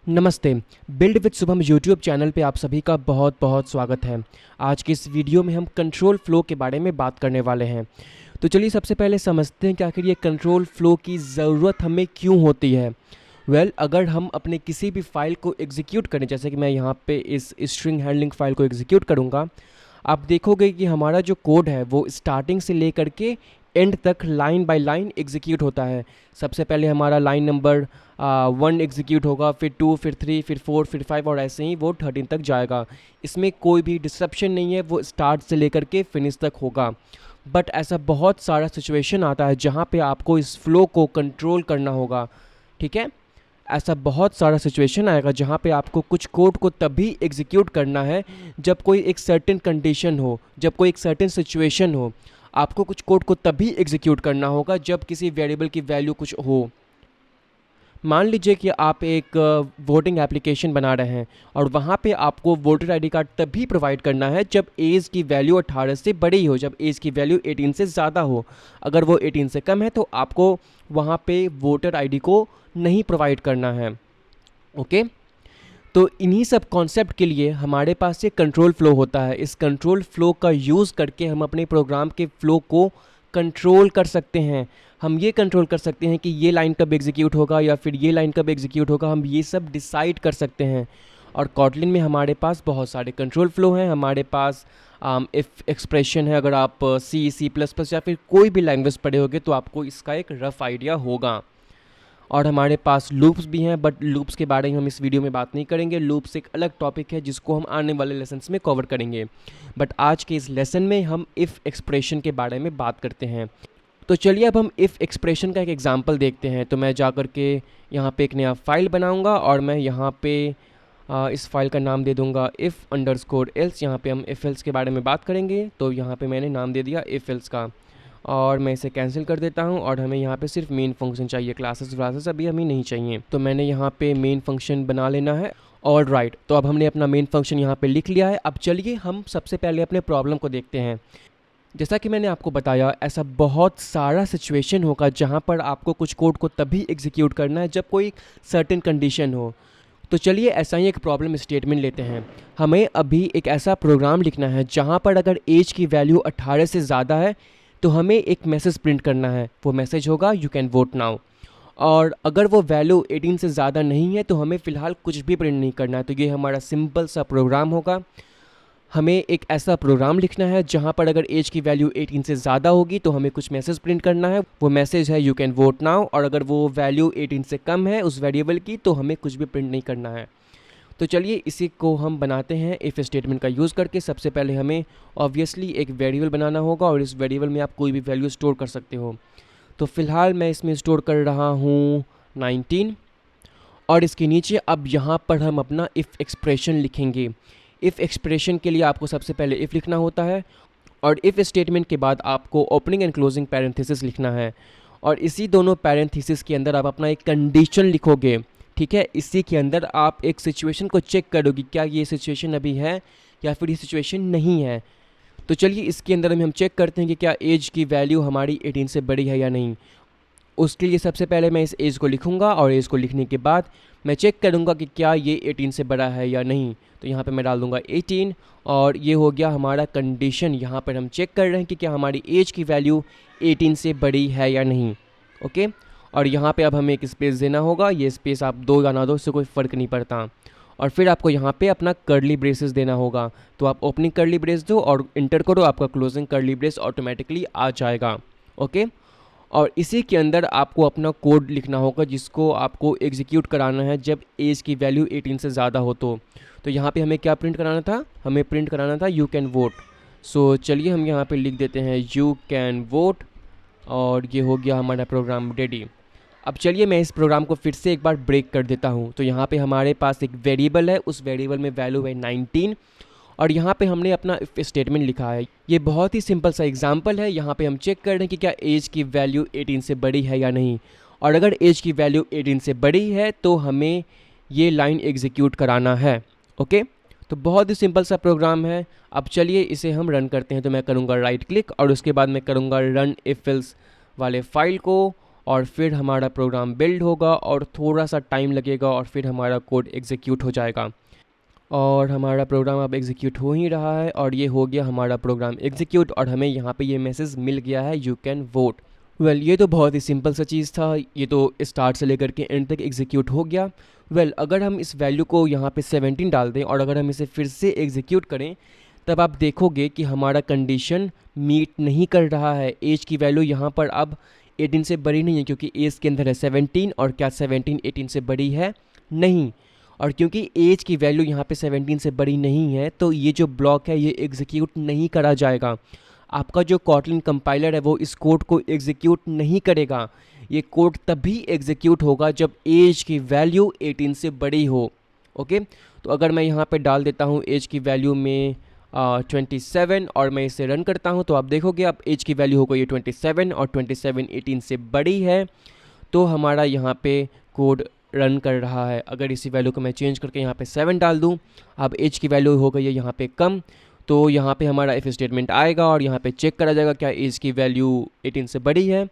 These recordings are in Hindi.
नमस्ते। Build with Shubham YouTube channel पे आप सभी का बहुत बहुत स्वागत है। आज की इस वीडियो में हम कंट्रोल फ्लो के बारे में बात करने वाले हैं। तो चलिए सबसे पहले समझते हैं कि आखिर ये कंट्रोल फ्लो की ज़रूरत हमें क्यों होती है। अगर हम अपने किसी भी फाइल को एग्जीक्यूट करें, जैसे कि मैं यहाँ पे इस स्ट्रिंग हैंडलिंग फाइल को एग्जीक्यूट करूँगा, आप देखोगे कि हमारा जो कोड है वो स्टार्टिंग से लेकर के एंड तक लाइन बाय लाइन एग्जीक्यूट होता है। सबसे पहले हमारा लाइन नंबर 1 एग्जीक्यूट होगा, फिर 2, फिर 3, फिर 4, फिर 5 और ऐसे ही वो 13 तक जाएगा। इसमें कोई भी डिस्ट्रप्शन नहीं है, वो स्टार्ट से लेकर के फिनिश तक होगा। बट ऐसा बहुत सारा सिचुएशन आता है जहाँ पे आपको इस फ्लो को कंट्रोल करना होगा। ठीक है, ऐसा बहुत सारा सिचुएशन आएगा जहाँ पे आपको कुछ कोड को तभी एग्जीक्यूट करना है जब कोई एक सर्टेन कंडीशन हो, जब कोई एक सर्टेन सिचुएशन हो। आपको कुछ कोड को तभी एग्जीक्यूट करना होगा जब किसी वेरिएबल की वैल्यू कुछ हो। मान लीजिए कि आप एक वोटिंग एप्लीकेशन बना रहे हैं और वहाँ पे आपको वोटर आईडी कार्ड तभी प्रोवाइड करना है जब एज की वैल्यू 18 से बड़ी हो, जब एज की वैल्यू 18 से ज़्यादा हो। अगर वो 18 से कम है तो आपको वहाँ पे वोटर आईडी को नहीं प्रोवाइड करना है। ओके, तो इन्हीं सब कॉन्सेप्ट के लिए हमारे पास ये कंट्रोल फ्लो होता है। इस कंट्रोल फ्लो का यूज़ करके हम अपने प्रोग्राम के फ्लो को कंट्रोल कर सकते हैं। हम ये कंट्रोल कर सकते हैं कि ये लाइन कब एग्जीक्यूट होगा या फिर ये लाइन कब एग्जीक्यूट होगा, हम ये सब डिसाइड कर सकते हैं। और कॉटलिन में हमारे पास बहुत सारे कंट्रोल फ्लो हैं। हमारे पास इफ़ एक्सप्रेशन है। अगर आप C++ या फिर कोई भी लैंग्वेज पढ़े होगे तो आपको इसका एक रफ़ आइडिया होगा। और हमारे पास लूप्स भी हैं, बट लूप्स के बारे में हम इस वीडियो में बात नहीं करेंगे। लूप्स एक अलग टॉपिक है जिसको हम आने वाले लेसन्स में कवर करेंगे। बट आज के इस लेसन में हम इफ़ एक्सप्रेशन के बारे में बात करते हैं। तो चलिए अब हम इफ़ एक्सप्रेशन का एक एग्जांपल देखते हैं। तो मैं जा कर के यहाँ पे एक नया फाइल बनाऊँगा और मैं यहाँ पे इस फाइल का नाम दे दूँगा if_else। यहाँ पे हम if else के बारे में बात करेंगे। तो यहाँ पे मैंने नाम दे दिया if else का, और मैं इसे कैंसिल कर देता हूँ। और हमें यहाँ पे सिर्फ मेन फंक्शन चाहिए, क्लासेस अभी हमें नहीं चाहिए। तो मैंने यहाँ पे मेन फंक्शन बना लेना है। और राइट, तो अब हमने अपना मेन फंक्शन यहाँ पे लिख लिया है। अब चलिए हम सबसे पहले अपने प्रॉब्लम को देखते हैं। जैसा कि मैंने आपको बताया, ऐसा बहुत सारा सिचुएशन होगा जहाँ पर आपको कुछ कोड को तभी एग्जीक्यूट करना है जब कोई सर्टेन कंडीशन हो। तो चलिए ऐसा ही एक प्रॉब्लम स्टेटमेंट लेते हैं। हमें अभी एक ऐसा प्रोग्राम लिखना है जहाँ पर अगर एज की वैल्यू 18 से ज़्यादा है तो हमें एक मैसेज प्रिंट करना है। वो मैसेज होगा यू कैन वोट नाउ। और अगर वो वैल्यू 18 से ज़्यादा नहीं है तो हमें फ़िलहाल कुछ भी प्रिंट नहीं करना है। तो ये हमारा सिंपल सा प्रोग्राम होगा। हमें एक ऐसा प्रोग्राम लिखना है जहाँ पर अगर एज की वैल्यू 18 से ज़्यादा होगी तो हमें कुछ मैसेज प्रिंट करना है। वो मैसेज है यू कैन वोट नाउ। और अगर वो वैल्यू 18 से कम है उस वेरिएबल की तो हमें कुछ भी प्रिंट नहीं करना है। तो चलिए इसी को हम बनाते हैं इफ़ स्टेटमेंट का यूज़ करके। सबसे पहले हमें ऑब्वियसली एक वेरिएबल बनाना होगा और इस वेरिएबल में आप कोई भी वैल्यू स्टोर कर सकते हो। तो फ़िलहाल मैं इसमें स्टोर कर रहा हूँ 19। और इसके नीचे अब यहाँ पर हम अपना इफ़ एक्सप्रेशन लिखेंगे। इफ़ एक्सप्रेशन के लिए आपको सबसे पहले इफ़ लिखना होता है और इफ़ स्टेटमेंट के बाद आपको ओपनिंग एंड क्लोजिंग पैरेंथेसिस लिखना है। और इसी दोनों पैरेंथेसिस के अंदर आप अपना एक कंडीशन लिखोगे। ठीक है, इसी के अंदर आप एक सिचुएशन को चेक करोगे, क्या ये सिचुएशन अभी है या फिर ये सिचुएशन नहीं है। तो चलिए इसके अंदर हम चेक करते हैं कि क्या एज की वैल्यू हमारी 18 से बड़ी है या नहीं। उसके लिए सबसे पहले मैं इस एज को लिखूंगा और एज को लिखने के बाद मैं चेक करूंगा कि क्या ये 18 से बड़ा है या नहीं। तो यहाँ पे मैं डाल दूंगा 18 और ये हो गया हमारा कंडीशन। यहाँ पर हम चेक कर रहे हैं कि क्या हमारी एज की वैल्यू 18 से बड़ी है या नहीं। ओके, और यहाँ पे अब हमें एक स्पेस देना होगा। ये स्पेस आप दो या ना दो, इससे कोई फ़र्क नहीं पड़ता। और फिर आपको यहाँ पे अपना कर्ली ब्रेसेस देना होगा। तो आप ओपनिंग कर्ली ब्रेस दो और इंटर करो, आपका क्लोजिंग कर्ली ब्रेस ऑटोमेटिकली आ जाएगा। ओके, और इसी के अंदर आपको अपना कोड लिखना होगा जिसको आपको एग्जीक्यूट कराना है जब एज की वैल्यू 18 से ज़्यादा हो। तो यहाँ पे हमें क्या प्रिंट कराना था, हमें प्रिंट कराना था यू कैन वोट। सो चलिए हम यहाँ पे लिख देते हैं यू कैन वोट और ये हो गया हमारा प्रोग्राम रेडी। अब चलिए मैं इस प्रोग्राम को फिर से एक बार ब्रेक कर देता हूँ। तो यहाँ पे हमारे पास एक वेरिएबल है, उस वेरिएबल में वैल्यू है 19 और यहाँ पे हमने अपना इफ स्टेटमेंट लिखा है। ये बहुत ही सिंपल सा एग्जांपल है। यहाँ पे हम चेक कर रहे हैं कि क्या एज की वैल्यू 18 से बड़ी है या नहीं। और अगर एज की वैल्यू 18 से बड़ी है तो हमें ये लाइन एग्जीक्यूट कराना है। ओके, तो बहुत ही सिंपल सा प्रोग्राम है। अब चलिए इसे हम रन करते हैं। तो मैं करूँगा राइट क्लिक और उसके बाद मैं करूँगा रन इफ एल्स वाले फाइल को और फिर हमारा प्रोग्राम बिल्ड होगा और थोड़ा सा टाइम लगेगा और फिर हमारा कोड एग्जीक्यूट हो जाएगा। और हमारा प्रोग्राम अब एग्जीक्यूट हो ही रहा है और ये हो गया हमारा प्रोग्राम एग्जीक्यूट और हमें यहाँ पे ये मैसेज मिल गया है यू कैन वोट। ये तो बहुत ही सिंपल सा चीज़ था, ये तो स्टार्ट से लेकर के एंड तक एग्जीक्यूट हो गया। अगर हम इस वैल्यू को यहाँ पे 17 डाल दें और अगर हम इसे फिर से एग्जीक्यूट करें तब आप देखोगे कि हमारा कंडीशन मीट नहीं कर रहा है। एज की वैल्यू यहाँ पर अब 18 से बड़ी नहीं है क्योंकि एज के अंदर है 17 और क्या 17 18 से बड़ी है? नहीं। और क्योंकि एज की वैल्यू यहाँ पे 17 से बड़ी नहीं है तो ये जो ब्लॉक है ये एग्जीक्यूट नहीं करा जाएगा। आपका जो कॉटलिन कंपाइलर है वो इस कोड को एग्जीक्यूट नहीं करेगा। ये कोड तभी एग्जीक्यूट होगा जब एज की वैल्यू 18 से बड़ी हो। ओके, तो अगर मैं यहाँ पे डाल देता हूँ एज की वैल्यू में 27 और मैं इसे रन करता हूँ तो आप देखोगे अब एज की वैल्यू हो गई 27 और 27 18 से बड़ी है तो हमारा यहाँ पे कोड रन कर रहा है। अगर इसी वैल्यू को मैं चेंज करके यहाँ पे 7 डाल दूँ, अब एज की वैल्यू हो गई है यहाँ पे कम, तो यहाँ पे हमारा इफ स्टेटमेंट आएगा और यहाँ पे चेक करा जाएगा क्या एज की वैल्यू 18 से बड़ी है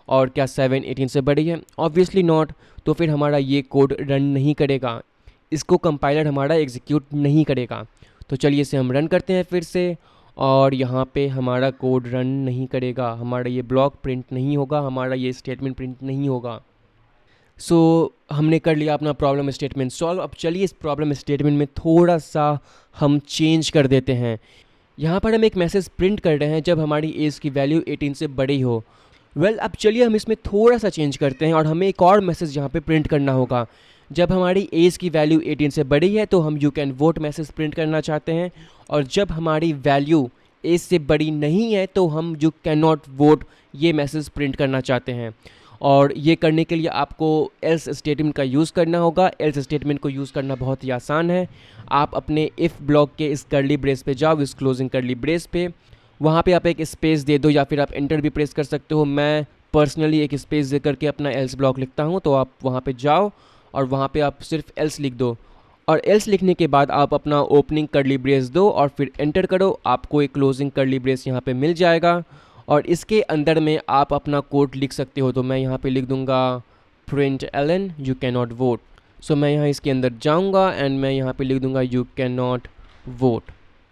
और क्या 7 18 से बड़ी है। ऑब्वियसली नॉट, तो फिर हमारा ये कोड रन नहीं करेगा, इसको कंपाइलर हमारा एग्जीक्यूट नहीं करेगा। तो चलिए इसे हम रन करते हैं फिर से और यहाँ पे हमारा कोड रन नहीं करेगा, हमारा ये ब्लॉक प्रिंट नहीं होगा, हमारा ये स्टेटमेंट प्रिंट नहीं होगा। हमने कर लिया अपना प्रॉब्लम स्टेटमेंट सॉल्व। अब चलिए इस प्रॉब्लम स्टेटमेंट में थोड़ा सा हम चेंज कर देते हैं। यहाँ पर हम एक मैसेज प्रिंट कर रहे हैं जब हमारी एज की वैल्यू 18 से बड़ी हो। अब चलिए हम इसमें थोड़ा सा चेंज करते हैं और हमें एक और मैसेज यहाँ पे प्रिंट करना होगा। जब हमारी एज की वैल्यू 18 से बड़ी है तो हम you can vote message print करना चाहते हैं और जब हमारी वैल्यू एज से बड़ी नहीं है तो हम यू कैन नॉट वोट ये मैसेज प्रिंट करना चाहते हैं। और ये करने के लिए आपको एल्स स्टेटमेंट का यूज़ करना होगा। एल्स स्टेटमेंट को यूज़ करना बहुत ही आसान है। आप अपने इफ़ ब्लॉक के इस कर्ली ब्रेस पे जाओ, इस क्लोजिंग कर्ली ब्रेस पे, वहाँ पे आप एक स्पेस दे दो या फिर आप एंटर भी प्रेस कर सकते हो। मैं पर्सनली एक स्पेस दे करके अपना एल्स ब्लॉक लिखता हूँ, तो आप वहाँ पे जाओ और वहाँ पे आप सिर्फ एल्स लिख दो और एल्स लिखने के बाद आप अपना ओपनिंग कर्ली ब्रेस दो और फिर एंटर करो। आपको एक क्लोजिंग कर्ली ब्रेस यहाँ पे मिल जाएगा और इसके अंदर में आप अपना कोड लिख सकते हो। तो मैं यहाँ पे लिख दूँगा प्रिंट एलन you can not vote. So मैं यहाँ इसके अंदर जाऊँगा एंड मैं यहाँ पे लिख दूँगा you can not vote.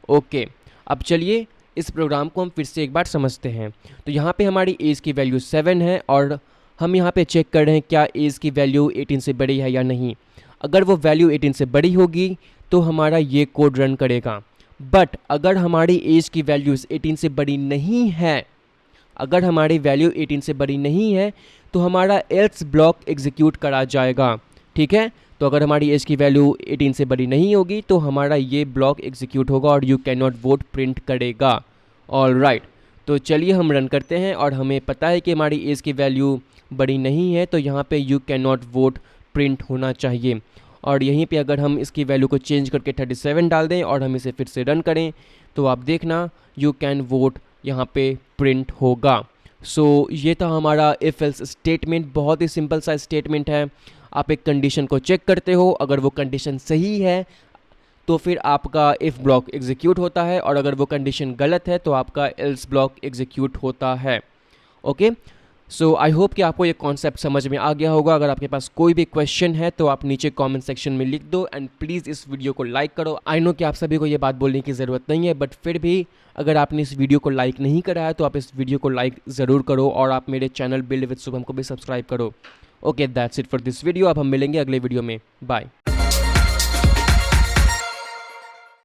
Okay, अब चलिए इस प्रोग्राम को हम फिर से एक बार समझते हैं। तो यहाँ पे हमारी एज की वैल्यू 7 है और हम यहाँ पे चेक कर रहे हैं क्या एज की वैल्यू 18 से बड़ी है या नहीं। अगर वो वैल्यू 18 से बड़ी होगी तो हमारा ये कोड रन करेगा। बट अगर हमारी एज की वैल्यू 18 से बड़ी नहीं है, अगर हमारी वैल्यू 18 से बड़ी नहीं है तो हमारा एल्स ब्लॉक एग्जीक्यूट करा जाएगा। ठीक है, तो अगर हमारी एज की वैल्यू 18 से बड़ी नहीं होगी तो हमारा ये ब्लॉक एग्जीक्यूट होगा और you can not vote print करेगा। ऑल राइट, तो चलिए हम रन करते हैं और हमें पता है कि हमारी एज की वैल्यू बड़ी नहीं है तो यहाँ पे you can not vote print होना चाहिए। और यहीं पे अगर हम इसकी वैल्यू को चेंज करके 37 डाल दें और हम इसे फिर से रन करें तो आप देखना यू कैन वोट यहाँ पे प्रिंट होगा। ये था हमारा इफ एल्स स्टेटमेंट। बहुत ही सिंपल सा स्टेटमेंट है। आप एक कंडीशन को चेक करते हो, अगर वो कंडीशन सही है तो फिर आपका इफ़ ब्लॉक एग्जीक्यूट होता है और अगर वो कंडीशन गलत है तो आपका एल्स ब्लॉक एग्जीक्यूट होता है। ओके, आई होप कि आपको ये कॉन्सेप्ट समझ में आ गया होगा। अगर आपके पास कोई भी क्वेश्चन है तो आप नीचे कमेंट सेक्शन में लिख दो एंड प्लीज़ इस वीडियो को लाइक करो। आई नो कि आप सभी को ये बात बोलने की ज़रूरत नहीं है, बट फिर भी अगर आपने इस वीडियो को लाइक नहीं करा है तो आप इस वीडियो को लाइक ज़रूर करो और आप मेरे चैनल बिल्ड विद शुभम को भी सब्सक्राइब करो। Okay, that's it for this video. अब हम मिलेंगे अगले वीडियो में। बाय।